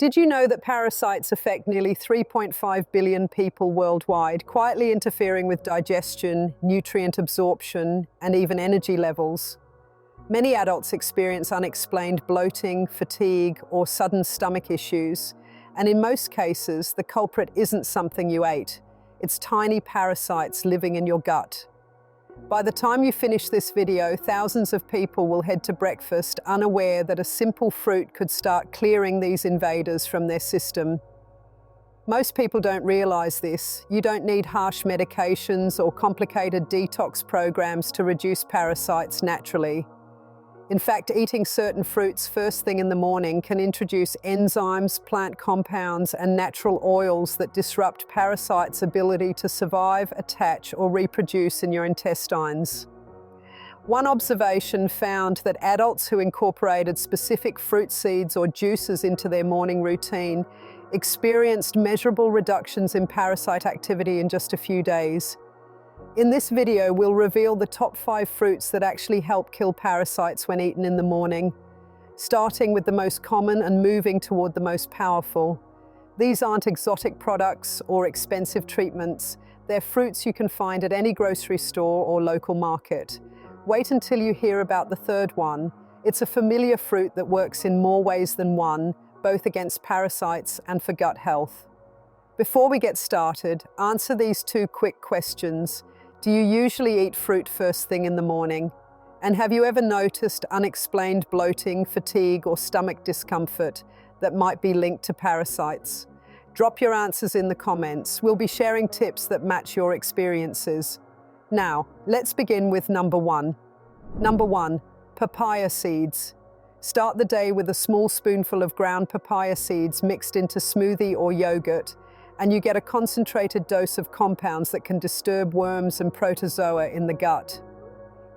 Did you know that parasites affect nearly 3.5 billion people worldwide, quietly interfering with digestion, nutrient absorption, and even energy levels? Many adults experience unexplained bloating, fatigue, or sudden stomach issues, and in most cases, the culprit isn't something you ate. It's tiny parasites living in your gut. By the time you finish this video, thousands of people will head to breakfast unaware that a simple fruit could start clearing these invaders from their system. Most people don't realize this. You don't need harsh medications or complicated detox programs to reduce parasites naturally. In fact, eating certain fruits first thing in the morning can introduce enzymes, plant compounds, and natural oils that disrupt parasites' ability to survive, attach, or reproduce in your intestines. One observation found that adults who incorporated specific fruit seeds or juices into their morning routine experienced measurable reductions in parasite activity in just a few days. In this video, we'll reveal the top 5 fruits that actually help kill parasites when eaten in the morning, starting with the most common and moving toward the most powerful. These aren't exotic products or expensive treatments. They're fruits you can find at any grocery store or local market. Wait until you hear about the third one. It's a familiar fruit that works in more ways than one, both against parasites and for gut health. Before we get started, answer these 2 quick questions. Do you usually eat fruit first thing in the morning? And have you ever noticed unexplained bloating, fatigue, or stomach discomfort that might be linked to parasites? Drop your answers in the comments. We'll be sharing tips that match your experiences. Now, let's begin with number 1. Number 1, papaya seeds. Start the day with a small spoonful of ground papaya seeds mixed into smoothie or yogurt, and you get a concentrated dose of compounds that can disturb worms and protozoa in the gut.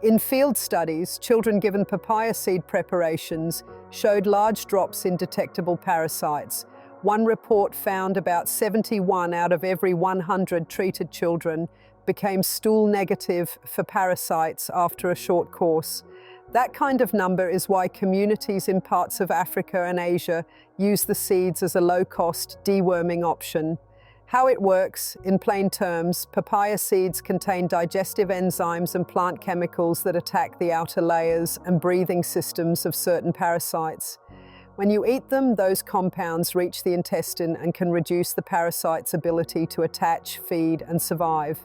In field studies, children given papaya seed preparations showed large drops in detectable parasites. One report found about 71 out of every 100 treated children became stool negative for parasites after a short course. That kind of number is why communities in parts of Africa and Asia use the seeds as a low-cost deworming option. How it works, in plain terms, papaya seeds contain digestive enzymes and plant chemicals that attack the outer layers and breathing systems of certain parasites. When you eat them, those compounds reach the intestine and can reduce the parasite's ability to attach, feed, and survive.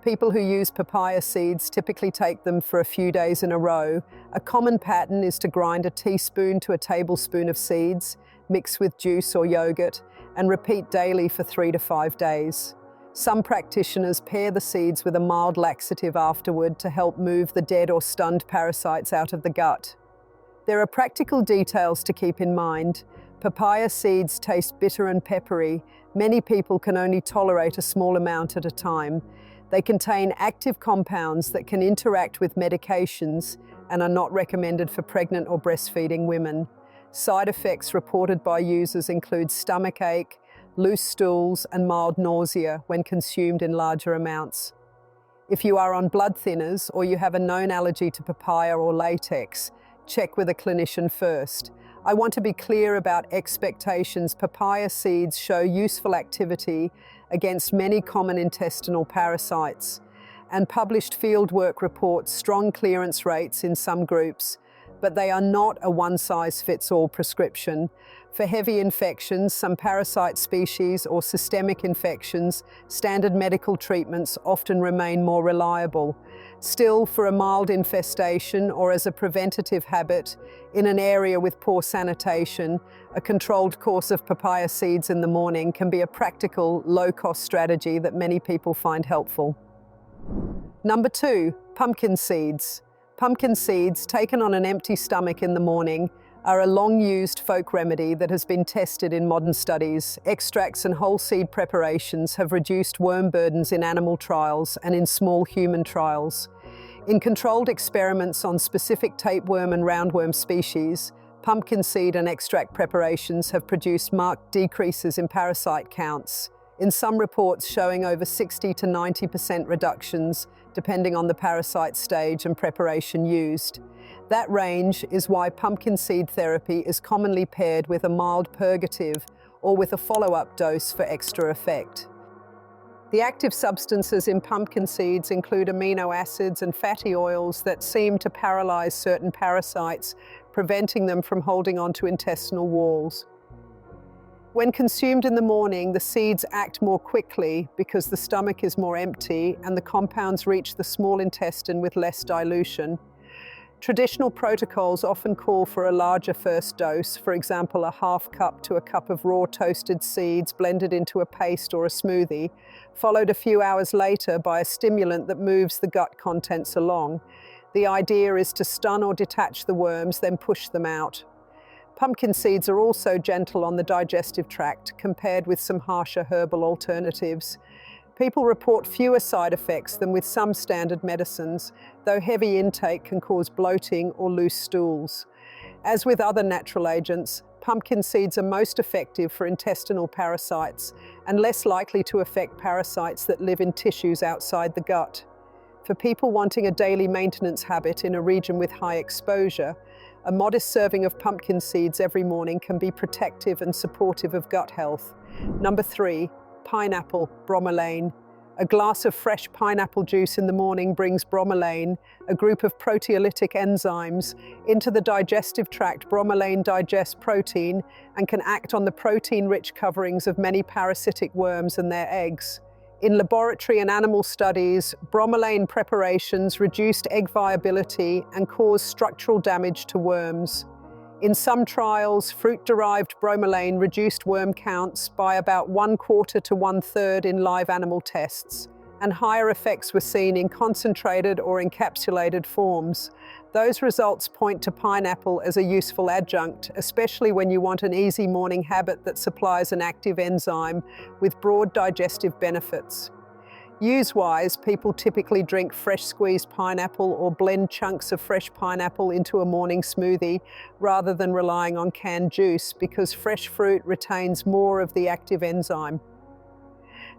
People who use papaya seeds typically take them for a few days in a row. A common pattern is to grind a teaspoon to a tablespoon of seeds, mix with juice or yogurt, and repeat daily for 3 to 5 days. Some practitioners pair the seeds with a mild laxative afterward to help move the dead or stunned parasites out of the gut. There are practical details to keep in mind. Papaya seeds taste bitter and peppery. Many people can only tolerate a small amount at a time. They contain active compounds that can interact with medications and are not recommended for pregnant or breastfeeding women. Side effects reported by users include stomach ache, loose stools, and mild nausea when consumed in larger amounts. If you are on blood thinners or you have a known allergy to papaya or latex, check with a clinician first. I want to be clear about expectations. Papaya seeds show useful activity against many common intestinal parasites, and published fieldwork reports strong clearance rates in some groups, but they are not a one-size-fits-all prescription. For heavy infections, some parasite species, or systemic infections, standard medical treatments often remain more reliable. Still, for a mild infestation or as a preventative habit in an area with poor sanitation, a controlled course of papaya seeds in the morning can be a practical, low-cost strategy that many people find helpful. Number 2, pumpkin seeds. Pumpkin seeds, taken on an empty stomach in the morning, are a long-used folk remedy that has been tested in modern studies. Extracts and whole seed preparations have reduced worm burdens in animal trials and in small human trials. In controlled experiments on specific tapeworm and roundworm species, pumpkin seed and extract preparations have produced marked decreases in parasite counts, in some reports showing over 60 to 90% reductions, depending on the parasite stage and preparation used. That range is why pumpkin seed therapy is commonly paired with a mild purgative or with a follow-up dose for extra effect. The active substances in pumpkin seeds include amino acids and fatty oils that seem to paralyze certain parasites, preventing them from holding onto intestinal walls. When consumed in the morning, the seeds act more quickly because the stomach is more empty and the compounds reach the small intestine with less dilution. Traditional protocols often call for a larger first dose, for example, a half cup to a cup of raw toasted seeds blended into a paste or a smoothie, followed a few hours later by a stimulant that moves the gut contents along. The idea is to stun or detach the worms, then push them out. Pumpkin seeds are also gentle on the digestive tract compared with some harsher herbal alternatives. People report fewer side effects than with some standard medicines, though heavy intake can cause bloating or loose stools. As with other natural agents, pumpkin seeds are most effective for intestinal parasites and less likely to affect parasites that live in tissues outside the gut. For people wanting a daily maintenance habit in a region with high exposure, a modest serving of pumpkin seeds every morning can be protective and supportive of gut health. Number 3, pineapple, bromelain. A glass of fresh pineapple juice in the morning brings bromelain, a group of proteolytic enzymes, into the digestive tract. Bromelain digests protein and can act on the protein-rich coverings of many parasitic worms and their eggs. In laboratory and animal studies, bromelain preparations reduced egg viability and caused structural damage to worms. In some trials, fruit-derived bromelain reduced worm counts by about 1/4 to 1/3 in live animal tests, and higher effects were seen in concentrated or encapsulated forms. Those results point to pineapple as a useful adjunct, especially when you want an easy morning habit that supplies an active enzyme with broad digestive benefits. Use-wise, people typically drink fresh squeezed pineapple or blend chunks of fresh pineapple into a morning smoothie rather than relying on canned juice because fresh fruit retains more of the active enzyme.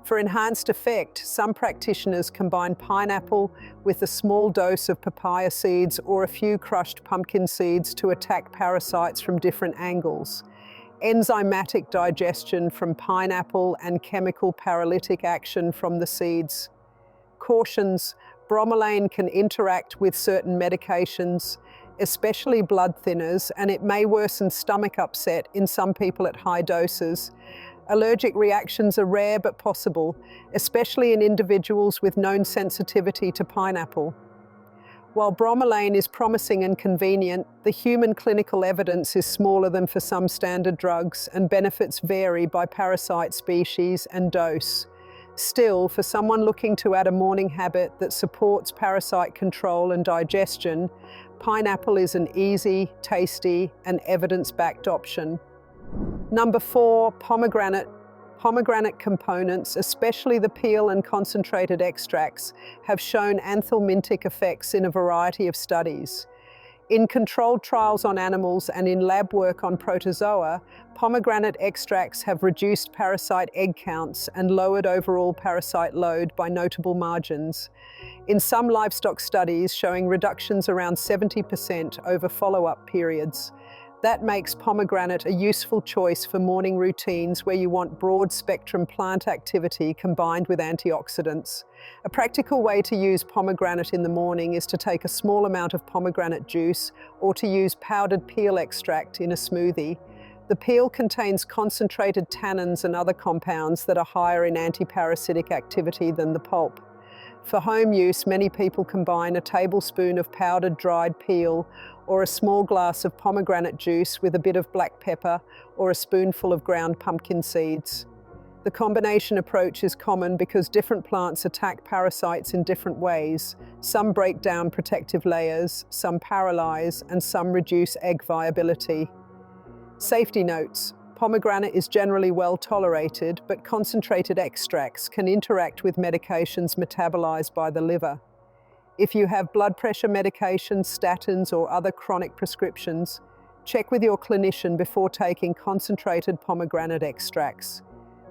For enhanced effect, some practitioners combine pineapple with a small dose of papaya seeds or a few crushed pumpkin seeds to attack parasites from different angles. Enzymatic digestion from pineapple and chemical paralytic action from the seeds. Cautions: bromelain can interact with certain medications, especially blood thinners, and it may worsen stomach upset in some people at high doses. Allergic reactions are rare but possible, especially in individuals with known sensitivity to pineapple. While bromelain is promising and convenient, the human clinical evidence is smaller than for some standard drugs, and benefits vary by parasite species and dose. Still, for someone looking to add a morning habit that supports parasite control and digestion, pineapple is an easy, tasty, and evidence-backed option. Number 4, pomegranate. Pomegranate components, especially the peel and concentrated extracts, have shown anthelmintic effects in a variety of studies. In controlled trials on animals and in lab work on protozoa, pomegranate extracts have reduced parasite egg counts and lowered overall parasite load by notable margins. In some livestock studies showing reductions around 70% over follow-up periods. That makes pomegranate a useful choice for morning routines where you want broad-spectrum plant activity combined with antioxidants. A practical way to use pomegranate in the morning is to take a small amount of pomegranate juice or to use powdered peel extract in a smoothie. The peel contains concentrated tannins and other compounds that are higher in antiparasitic activity than the pulp. For home use, many people combine a tablespoon of powdered dried peel or a small glass of pomegranate juice with a bit of black pepper or a spoonful of ground pumpkin seeds. The combination approach is common because different plants attack parasites in different ways. Some break down protective layers, some paralyze, and some reduce egg viability. Safety notes: pomegranate is generally well tolerated, but concentrated extracts can interact with medications metabolized by the liver. If you have blood pressure medications, statins, or other chronic prescriptions, check with your clinician before taking concentrated pomegranate extracts.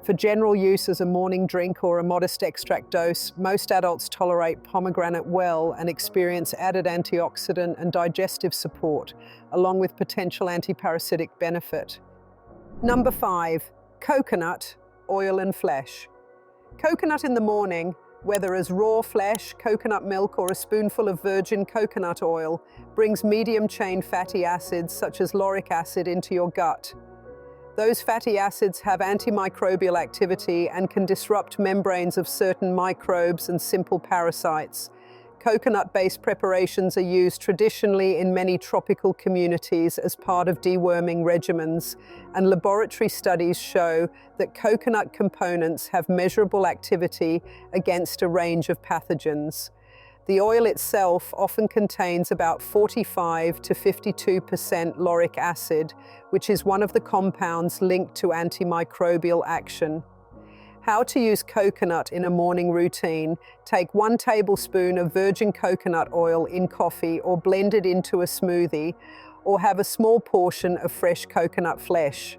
For general use as a morning drink or a modest extract dose, most adults tolerate pomegranate well and experience added antioxidant and digestive support, along with potential antiparasitic benefit. Number 5. Coconut, oil and flesh. Coconut in the morning, whether as raw flesh, coconut milk, or a spoonful of virgin coconut oil, brings medium-chain fatty acids such as lauric acid into your gut. Those fatty acids have antimicrobial activity and can disrupt membranes of certain microbes and simple parasites. Coconut-based preparations are used traditionally in many tropical communities as part of deworming regimens, and laboratory studies show that coconut components have measurable activity against a range of pathogens. The oil itself often contains about 45 to 52% lauric acid, which is one of the compounds linked to antimicrobial action. How to use coconut in a morning routine. Take 1 tablespoon of virgin coconut oil in coffee or blend it into a smoothie, or have a small portion of fresh coconut flesh.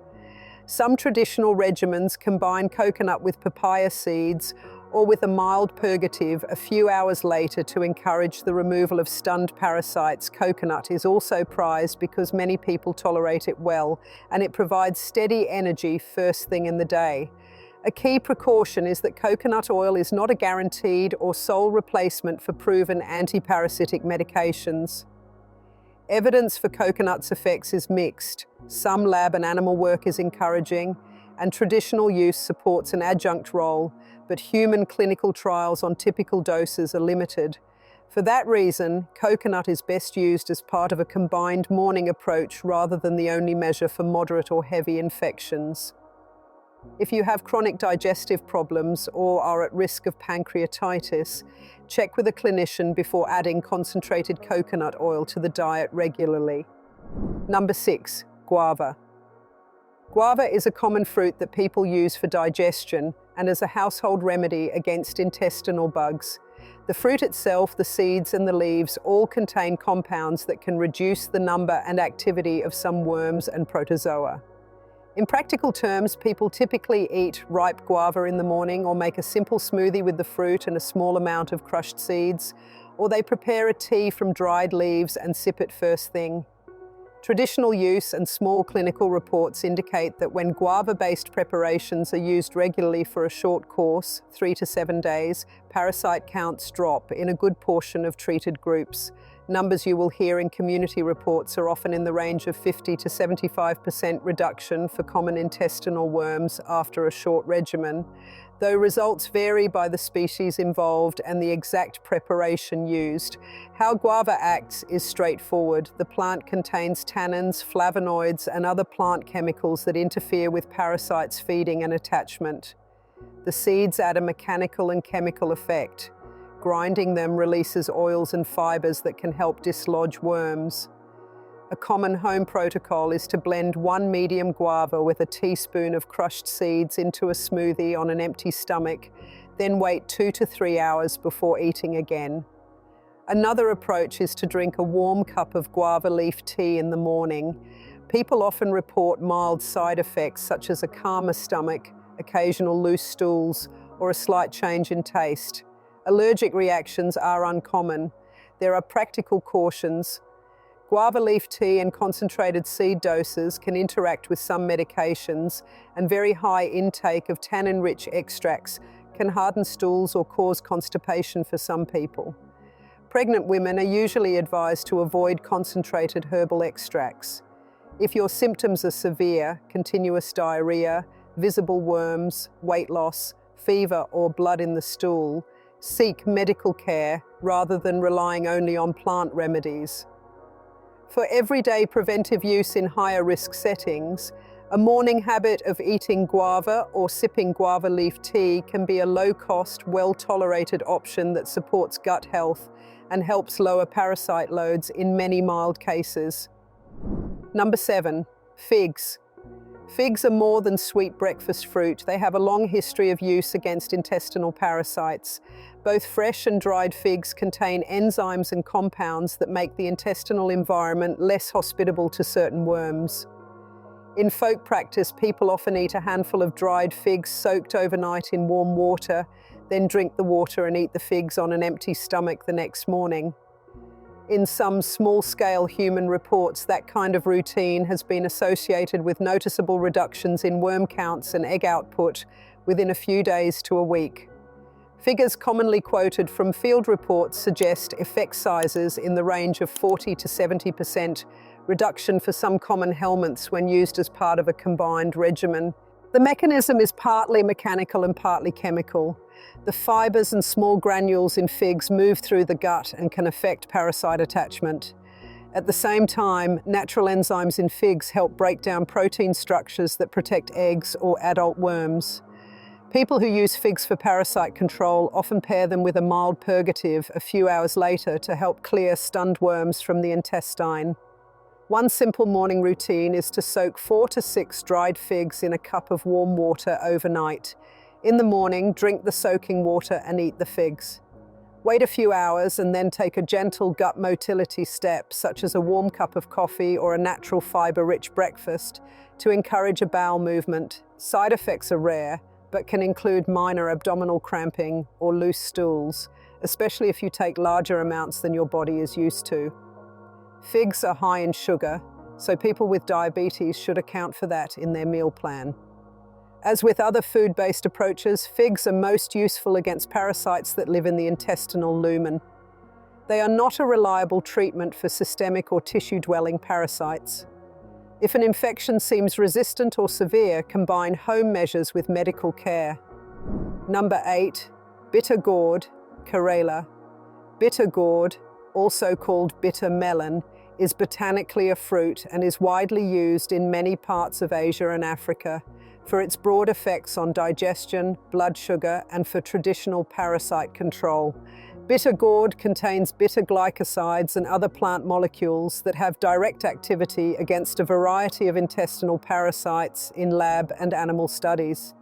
Some traditional regimens combine coconut with papaya seeds or with a mild purgative a few hours later to encourage the removal of stunned parasites. Coconut is also prized because many people tolerate it well, and it provides steady energy first thing in the day. A key precaution is that coconut oil is not a guaranteed or sole replacement for proven antiparasitic medications. Evidence for coconut's effects is mixed. Some lab and animal work is encouraging, and traditional use supports an adjunct role, but human clinical trials on typical doses are limited. For that reason, coconut is best used as part of a combined morning approach rather than the only measure for moderate or heavy infections. If you have chronic digestive problems or are at risk of pancreatitis, check with a clinician before adding concentrated coconut oil to the diet regularly. Number 6. Guava. Guava is a common fruit that people use for digestion and as a household remedy against intestinal bugs. The fruit itself, the seeds, and the leaves all contain compounds that can reduce the number and activity of some worms and protozoa. In practical terms, people typically eat ripe guava in the morning or make a simple smoothie with the fruit and a small amount of crushed seeds, or they prepare a tea from dried leaves and sip it first thing. Traditional use and small clinical reports indicate that when guava-based preparations are used regularly for a short course, 3 to 7 days, parasite counts drop in a good portion of treated groups. Numbers you will hear in community reports are often in the range of 50 to 75% reduction for common intestinal worms after a short regimen, though results vary by the species involved and the exact preparation used. How guava acts is straightforward. The plant contains tannins, flavonoids, and other plant chemicals that interfere with parasites' feeding and attachment. The seeds add a mechanical and chemical effect. Grinding them releases oils and fibers that can help dislodge worms. A common home protocol is to blend 1 medium guava with a teaspoon of crushed seeds into a smoothie on an empty stomach, then wait 2 to 3 hours before eating again. Another approach is to drink a warm cup of guava leaf tea in the morning. People often report mild side effects such as a calmer stomach, occasional loose stools, or a slight change in taste. Allergic reactions are uncommon. There are practical cautions. Guava leaf tea and concentrated seed doses can interact with some medications, and very high intake of tannin-rich extracts can harden stools or cause constipation for some people. Pregnant women are usually advised to avoid concentrated herbal extracts. If your symptoms are severe, continuous diarrhea, visible worms, weight loss, fever, or blood in the stool, seek medical care rather than relying only on plant remedies. For everyday preventive use in higher risk settings, a morning habit of eating guava or sipping guava leaf tea can be a low-cost, well-tolerated option that supports gut health and helps lower parasite loads in many mild cases. Number 7, figs. Figs are more than sweet breakfast fruit. They have a long history of use against intestinal parasites. Both fresh and dried figs contain enzymes and compounds that make the intestinal environment less hospitable to certain worms. In folk practice, people often eat a handful of dried figs soaked overnight in warm water, then drink the water and eat the figs on an empty stomach the next morning. In some small-scale human reports, that kind of routine has been associated with noticeable reductions in worm counts and egg output within a few days to a week. Figures commonly quoted from field reports suggest effect sizes in the range of 40 to 70% reduction for some common helminths when used as part of a combined regimen. The mechanism is partly mechanical and partly chemical. The fibers and small granules in figs move through the gut and can affect parasite attachment. At the same time, natural enzymes in figs help break down protein structures that protect eggs or adult worms. People who use figs for parasite control often pair them with a mild purgative a few hours later to help clear stunned worms from the intestine. One simple morning routine is to soak 4 to 6 dried figs in a cup of warm water overnight. In the morning, drink the soaking water and eat the figs. Wait a few hours and then take a gentle gut motility step, such as a warm cup of coffee or a natural fiber-rich breakfast, to encourage a bowel movement. Side effects are rare, but can include minor abdominal cramping or loose stools, especially if you take larger amounts than your body is used to. Figs are high in sugar, so people with diabetes should account for that in their meal plan. As with other food-based approaches, figs are most useful against parasites that live in the intestinal lumen. They are not a reliable treatment for systemic or tissue-dwelling parasites. If an infection seems resistant or severe, combine home measures with medical care. Number 8. Bitter gourd, Karela. Bitter gourd, also called bitter melon, is botanically a fruit and is widely used in many parts of Asia and Africa for its broad effects on digestion, blood sugar, and for traditional parasite control. Bitter gourd contains bitter glycosides and other plant molecules that have direct activity against a variety of intestinal parasites in lab and animal studies.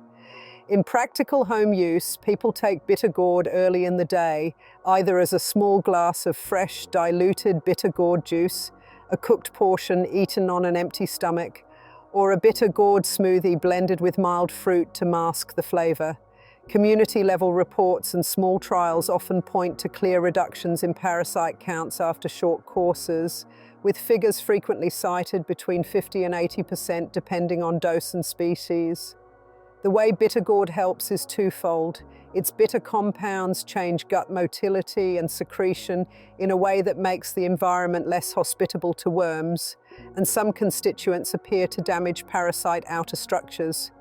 In practical home use, people take bitter gourd early in the day, either as a small glass of fresh, diluted bitter gourd juice, a cooked portion eaten on an empty stomach, or a bitter gourd smoothie blended with mild fruit to mask the flavor. Community-level reports and small trials often point to clear reductions in parasite counts after short courses, with figures frequently cited between 50 and 80% depending on dose and species. The way bitter gourd helps is twofold. Its bitter compounds change gut motility and secretion in a way that makes the environment less hospitable to worms, and some constituents appear to damage parasite outer structures.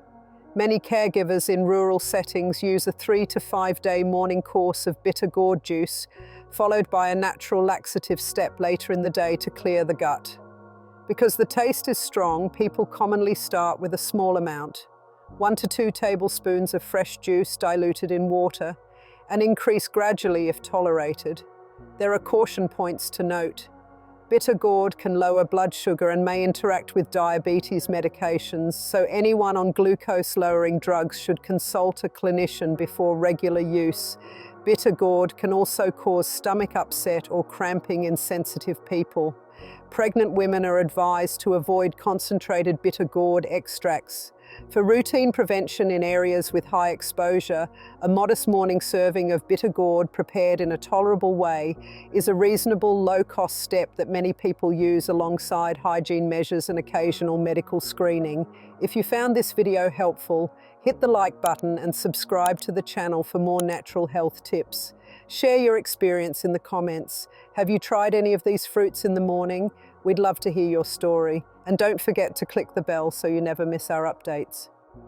Many caregivers in rural settings use a 3 to 5 day morning course of bitter gourd juice, followed by a natural laxative step later in the day to clear the gut. Because the taste is strong, people commonly start with a small amount, 1 to 2 tablespoons of fresh juice diluted in water, and increase gradually if tolerated. There are caution points to note. Bitter gourd can lower blood sugar and may interact with diabetes medications, so anyone on glucose-lowering drugs should consult a clinician before regular use. Bitter gourd can also cause stomach upset or cramping in sensitive people. Pregnant women are advised to avoid concentrated bitter gourd extracts. For routine prevention in areas with high exposure, a modest morning serving of bitter gourd prepared in a tolerable way is a reasonable, low-cost step that many people use alongside hygiene measures and occasional medical screening. If you found this video helpful, hit the like button and subscribe to the channel for more natural health tips. Share your experience in the comments. Have you tried any of these fruits in the morning? We'd love to hear your story. And don't forget to click the bell so you never miss our updates.